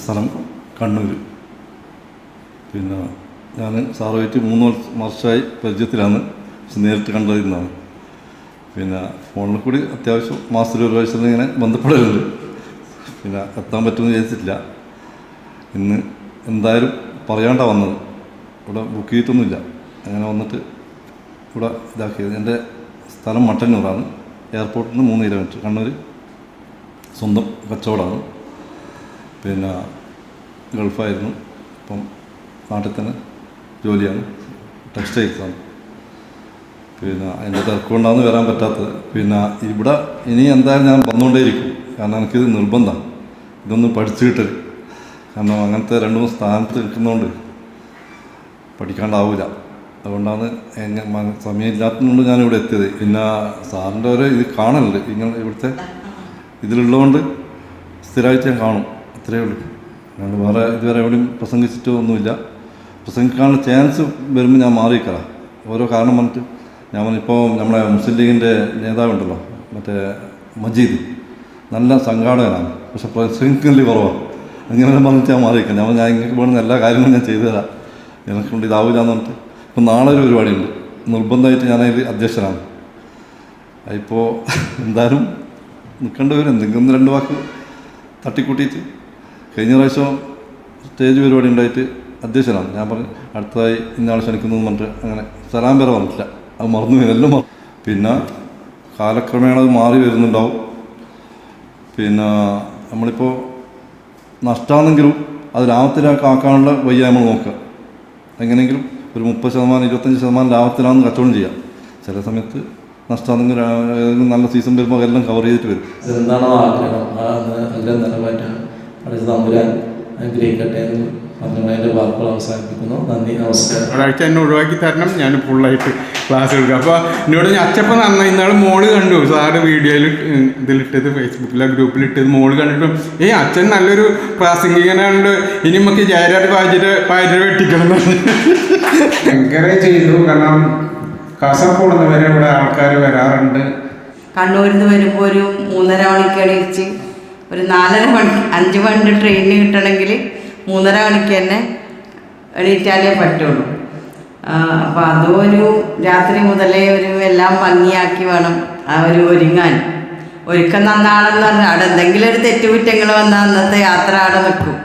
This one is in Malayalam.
സ്ഥലം കണ്ണൂർ. പിന്നെ ഞാൻ സാറുമായിട്ട് 3 വർഷമായി പരിചയത്തിലാണ്, പക്ഷെ നേരിട്ട് കണ്ടതിരുന്നാണ്. പിന്നെ ഫോണിൽ കൂടി അത്യാവശ്യം മാസത്തിൽ ഒരു പ്രാവശ്യം ഇങ്ങനെ ബന്ധപ്പെടലുണ്ട്. പിന്നെ എത്താൻ പറ്റുമെന്ന് വിചാരിച്ചിട്ടില്ല. ഇന്ന് എന്തായാലും പറയാണ്ടാ വന്നത്. ഇവിടെ ബുക്ക് ചെയ്തിട്ടൊന്നുമില്ല, അങ്ങനെ വന്നിട്ട് ഇവിടെ ഇതാക്കിയത്. എൻ്റെ സ്ഥലം മട്ടന്നൂറാണ്, എയർപോർട്ടിൽ നിന്ന് 3 കിലോമീറ്റർ. കണ്ണൂർ സ്വന്തം കച്ചവടമാണ്. പിന്നെ ഗൾഫായിരുന്നു, ഇപ്പം നാട്ടിൽ തന്നെ ജോലിയാണ്, ടെക്സ്റ്റൈൽസാണ്. പിന്നെ അതിൻ്റെ തിരക്കുകൊണ്ടാണ് വരാൻ പറ്റാത്തത്. പിന്നെ ഇവിടെ ഇനി എന്തായാലും ഞാൻ വന്നുകൊണ്ടേയിരിക്കും, കാരണം എനിക്കിത് നിർബന്ധമാണ് ഇതൊന്ന് പഠിച്ചു കിട്ടൽ. കാരണം അങ്ങനത്തെ 2-3 സ്ഥാനത്ത് നിൽക്കുന്നതുകൊണ്ട് പഠിക്കാണ്ടാവില്ല. അതുകൊണ്ടാണ് സമയമില്ലാത്തതുകൊണ്ട് ഞാനിവിടെ എത്തിയത്. പിന്നെ സാറിൻ്റെ ഒരു ഇത് കാണലുണ്ട്, നിങ്ങൾ ഇവിടുത്തെ ഇതിലുള്ളതുകൊണ്ട് സ്ഥിരമായിട്ട് ഞാൻ കാണും, അത്രയേ ഉള്ളൂ. ഞാൻ വേറെ ഇതുവരെ എവിടെയും പ്രസംഗിച്ചിട്ടോ ഒന്നുമില്ല. പ്രസംഗിക്കാനുള്ള ചാൻസ് വരുമ്പോൾ ഞാൻ മാറിയിരിക്കാം, ഓരോ കാരണം പറഞ്ഞിട്ട്. ഞാൻ ഇപ്പോൾ നമ്മുടെ മുസ്ലിം ലീഗിൻ്റെ നേതാവുണ്ടല്ലോ, മറ്റേ മജീദ്, നല്ല സംഘാടകനാണ്, പക്ഷെ പ്രസംഗിക്കൽ കുറവാണ്. അങ്ങനെ പറഞ്ഞിട്ട് ഞാൻ മാറിയിരിക്കാം. ഞാൻ ഇങ്ങനെ വേണമെന്ന് എല്ലാ കാര്യങ്ങളും ഞാൻ ചെയ്തു തരാം, എനിക്കൊണ്ട് ഇതാവില്ല എന്ന് പറഞ്ഞിട്ട്. ഇപ്പം നാളെ ഒരു പരിപാടിയുണ്ട്, നിർബന്ധമായിട്ട് ഞാനതിൽ അധ്യക്ഷനാണ്. അതിപ്പോൾ എന്തായാലും നിൽക്കേണ്ടി വരും, എന്തെങ്കിലും 2 വാക്ക് തട്ടിക്കൂട്ടിയിട്ട്. കഴിഞ്ഞ പ്രാവശ്യം സ്റ്റേജ് പരിപാടി ഉണ്ടായിട്ട് അധ്യക്ഷനാണ്. ഞാൻ പറഞ്ഞു അടുത്തതായി ഇന്നാൾ ക്ഷണിക്കുന്നു പറഞ്ഞിട്ട് അങ്ങനെ സലാം പേരെ പറഞ്ഞിട്ടില്ല, അത് മറന്നു പോയി, എല്ലാം മറന്നു. പിന്നെ കാലക്രമേണ അത് മാറി വരുന്നുണ്ടാവും. പിന്നെ നമ്മളിപ്പോൾ നഷ്ടമാണെങ്കിലും അത് ലാഭത്തിലാക്കാനുള്ള വയ്യ നമ്മൾ നോക്കുക. എങ്ങനെയെങ്കിലും ഒരു 30%, 25% ലാഭത്തിലാണെന്ന് കച്ചവടം ചെയ്യാം. ചില സമയത്ത് നഷ്ടമാണെങ്കിൽ ഏതെങ്കിലും നല്ല സീസൺ വരുമ്പോൾ എല്ലാം കവർ ചെയ്തിട്ട് വരും. എന്താണോ ആഗ്രഹം അതിൻ്റെ നിലവാറ്റം അടുത്ത തമ്പുരാൻ അനുഗ്രഹിക്കട്ടെ എന്ന് പറഞ്ഞതിൻ്റെ വാക്കുകൾ അവസാനിപ്പിക്കുന്നു. നന്ദി, നമസ്കാരം. ഒരാഴ്ച എന്നെ ഒഴിവാക്കി തരണം, ഞാൻ ഫുള്ളായിട്ട് ക്ലാസ് എടുക്കുക. അപ്പോൾ എന്നോട് അച്ചപ്പം നന്നായി. ഇന്നാൾ മോള് കണ്ടു സാറ് വീഡിയോയിൽ ഇതിലിട്ടത്, ഫേസ്ബുക്കിലെ ഗ്രൂപ്പിലിട്ടത്. മോള് കണ്ടിട്ടും അച്ഛൻ നല്ലൊരു പ്രാസംഗികനുണ്ട്, ഇനി നമുക്ക് ജയരാജ് പാചക വെട്ടിക്കണം എൻകറേജ് ചെയ്തു. കാരണം കാസർഗോഡ് നിന്ന് വരെ ഇവിടെ ആൾക്കാർ വരാറുണ്ട്. കണ്ണൂരിൽ നിന്ന് വരുമ്പോൾ ഒരു 3:30 മണിക്ക് എണീച്ച് ഒരു 4:30 മണിക്ക് 5 മണിൻ്റെ ട്രെയിനിന് കിട്ടണമെങ്കിൽ 3:30 മണിക്ക് തന്നെ എണീറ്റാലേ പറ്റുള്ളൂ. അപ്പോൾ അതും ഒരു രാത്രി മുതലേ ഒരു എല്ലാം ഭംഗിയാക്കി വേണം ഒരുങ്ങാൻ. ഒരുക്കം നന്നാണെന്ന് പറഞ്ഞാൽ അവിടെ എന്തെങ്കിലും ഒരു തെറ്റുകുറ്റങ്ങൾ വന്നാൽ അന്നത്തെ യാത്ര അവിടെ നിൽക്കും.